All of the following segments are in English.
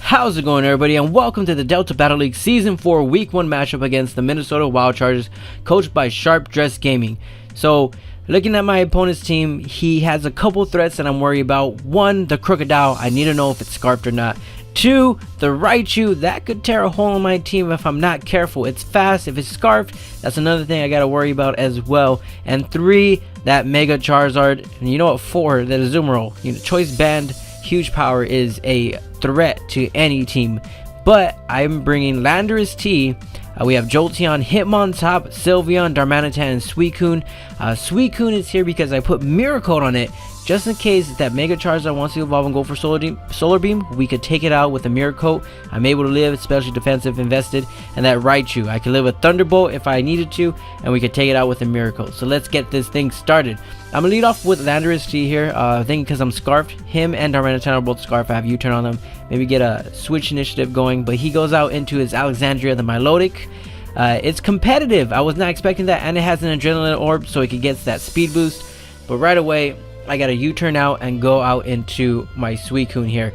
How's it going, everybody, and welcome to the Delta Battle League Season 4 Week 1 matchup against the Minnesota Wild Chargers, coached by Sharp Dress Gaming. So, looking at my opponent's team, he has a couple threats that I'm worried about. One, the Crocodile. I need to know if it's scarfed or not. Two, the Raichu. That could tear a hole in my team if I'm not careful. It's fast. If it's scarfed, that's another thing I got to worry about as well. And three, that Mega Charizard. And you know what? Four, that Azumarill. Choice Band, huge power, is a threat to any team. But I'm bringing Landorus T. We have Jolteon, Hitmontop, Sylveon, Darmanitan, and Suicune. Suicune is here because I put Mirror Coat on it, just in case that Mega Charizard wants to evolve and go for Solar Beam. We could take it out with a Mirror Coat. I'm able to live, especially defensive invested. And that Raichu, I could live with Thunderbolt if I needed to, and we could take it out with a Mirror Coat. So let's get this thing started. I'm gonna lead off with Landorus T here. I think because I'm scarfed, him and Darmanitan are both scarfed. I have U-turn on them. Maybe get a switch initiative going. But he goes out into his Alexandria, the Milotic. It's competitive. I was not expecting that, and it has an Adrenaline Orb, so it gets that speed boost. But right away, I got to U-turn out and go out into my Suicune here.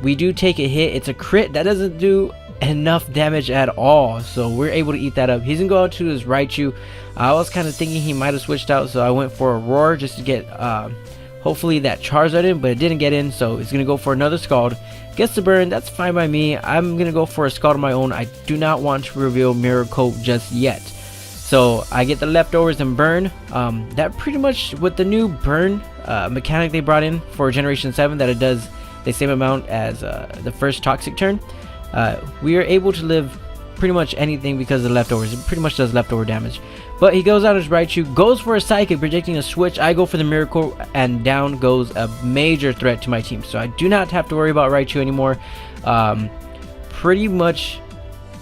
We do take a hit. It's a crit. That doesn't do enough damage at all, so we're able to eat that up. He's gonna go out to his Raichu. I was kind of thinking he might have switched out, so I went for a Roar just to get hopefully that Charizard in, but it didn't get in, so he's gonna go for another Scald. Gets the burn. That's fine by me. I'm gonna go for a Scald of my own. I do not want to reveal Mirror Coat just yet, so I get the leftovers and burn. That pretty much, with the new burn mechanic they brought in for Generation 7, that it does the same amount as the first Toxic turn. We are able to live pretty much anything because of the leftovers. It pretty much does leftover damage. But he goes out as Raichu, goes for a Psychic, predicting a switch. I go for the Mirror Coat, and down goes a major threat to my team. So I do not have to worry about Raichu anymore. Pretty much,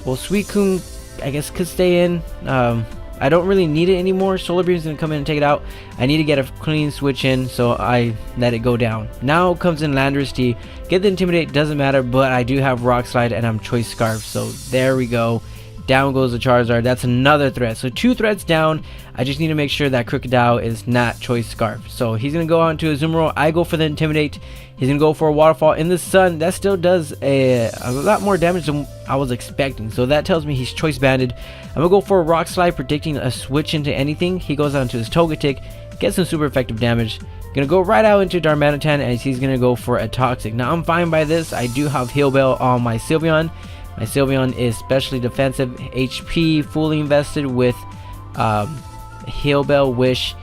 well, Suicune, I guess, could stay in. I don't really need it anymore. Solar Beam is going to come in and take it out. I need to get a clean switch in, so I let it go down. Now comes in Landorus T. Get the Intimidate, doesn't matter, but I do have Rock Slide and I'm Choice Scarf, so there we go. Down goes the Charizard. That's another threat. So two threats down. I just need to make sure that Crocodile is not Choice Scarf. So he's going to go on to a Azumarill. I go for the Intimidate. He's going to go for a Waterfall in the Sun. That still does a lot more damage than I was expecting. So that tells me he's Choice Banded. I'm going to go for a Rock Slide, predicting a switch into anything. He goes on to his Togetic. Gets some super effective damage. Going to go right out into Darmanitan, and he's going to go for a Toxic. Now I'm fine by this. I do have Heal Bell on my Sylveon. My Sylveon is specially defensive, HP fully invested with Heal Bell, Wish,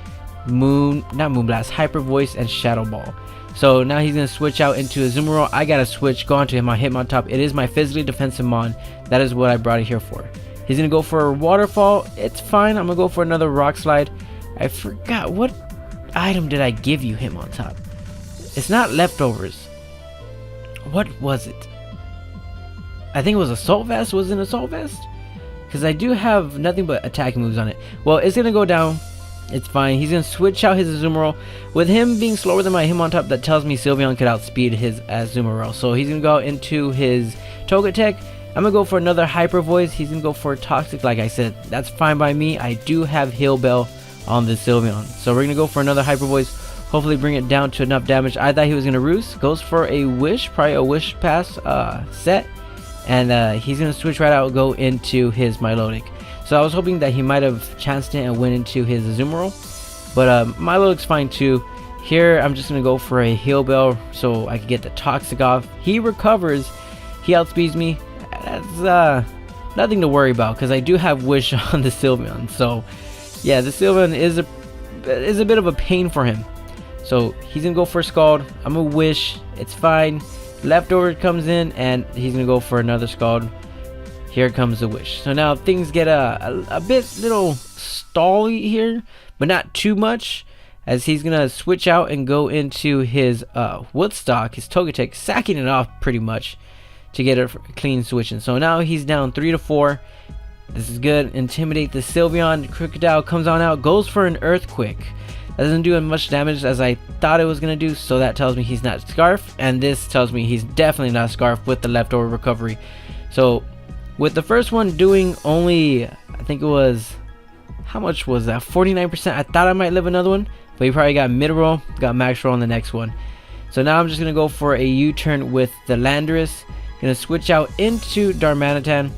Moonblast, Hyper Voice, and Shadow Ball. So now he's going to switch out into Azumarill. I got to switch, go on to my Hitmontop. It is my physically defensive Mon. That is what I brought it here for. He's going to go for a Waterfall. It's fine. I'm going to go for another Rock Slide. I forgot, what item did I give you, Hitmontop? It's not leftovers. What was it? I think it was Assault Vest. Was it an Assault Vest? Because I do have nothing but attacking moves on it. Well, it's going to go down. It's fine. He's going to switch out his Azumarill. With him being slower than my Hitmontop, that tells me Sylveon could outspeed his Azumarill. So he's going to go into his Togetic. I'm going to go for another Hyper Voice. He's going to go for a Toxic, like I said. That's fine by me. I do have Heal Bell on the Sylveon. So we're going to go for another Hyper Voice. Hopefully bring it down to enough damage. I thought he was going to Roost. Goes for a Wish. Probably a Wish Pass set. And he's going to switch right out, go into his Milotic. So I was hoping that he might have chanced it and went into his Azumarill. But Milotic's fine too. Here I'm just going to go for a Heal Bell so I can get the Toxic off. He recovers. He outspeeds me. That's nothing to worry about because I do have Wish on the Sylveon. So yeah, the Sylveon is a bit of a pain for him. So he's going to go for a Scald. I'm going to Wish. It's fine. Leftover comes in, and he's gonna go for another Scald. Here comes the Wish. So now things get a bit little stally here, but not too much, as he's gonna switch out and go into his Woodstock, his Togetic, sacking it off pretty much to get a clean switch in. So now he's down 3-4. This is good. Intimidate the Sylveon. Crocodile comes on out, goes for an Earthquake. That doesn't do as much damage as I thought it was going to do, so that tells me he's not Scarf, and this tells me he's definitely not Scarf with the leftover recovery. So with the first one doing only, I think it was, how much was that, 49%? I thought I might live another one, but he probably got mid-roll, got max roll on the next one. So now I'm just going to go for a U-turn with the Landorus. Gonna switch out into Darmanitan.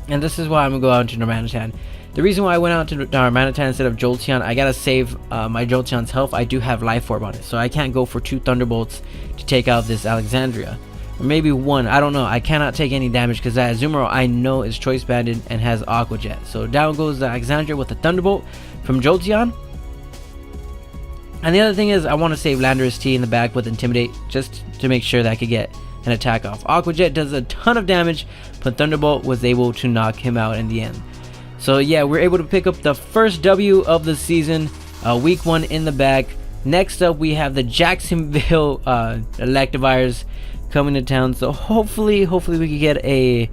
And this is why I'm gonna go out into Darmanitan. The reason why I went out to Darmanitan instead of Jolteon, I gotta save my Jolteon's health. I do have Life Orb on it, so I can't go for 2 Thunderbolts to take out this Alexandria. Or maybe 1, I don't know. I cannot take any damage because that Azumarill I know is Choice Banded and has Aqua Jet. So down goes the Alexandria with a Thunderbolt from Jolteon. And the other thing is I want to save Landorus T in the back with Intimidate just to make sure that I could get an attack off. Aqua Jet does a ton of damage, but Thunderbolt was able to knock him out in the end. So yeah, we're able to pick up the first W of the season, week 1 in the bag. Next up, we have the Jacksonville Electivires coming to town. So hopefully we can get a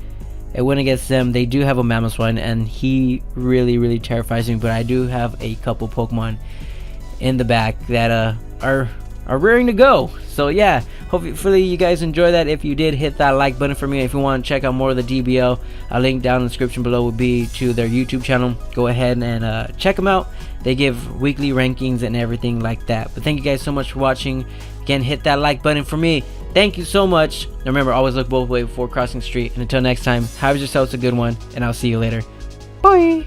win against them. They do have a Mamoswine, and he really terrifies me. But I do have a couple Pokemon in the back that are raring to go. So yeah, hopefully you guys enjoy that. If you did, hit that like button for me. If you want to check out more of the DBL, a link down in the description below will be to their YouTube channel. Go ahead and check them out. They give weekly rankings and everything like that. But thank you guys so much for watching. Again, hit that like button for me. Thank you so much. And remember, always look both ways before crossing the street. And until next time, have yourselves a good one, and I'll see you later. Bye.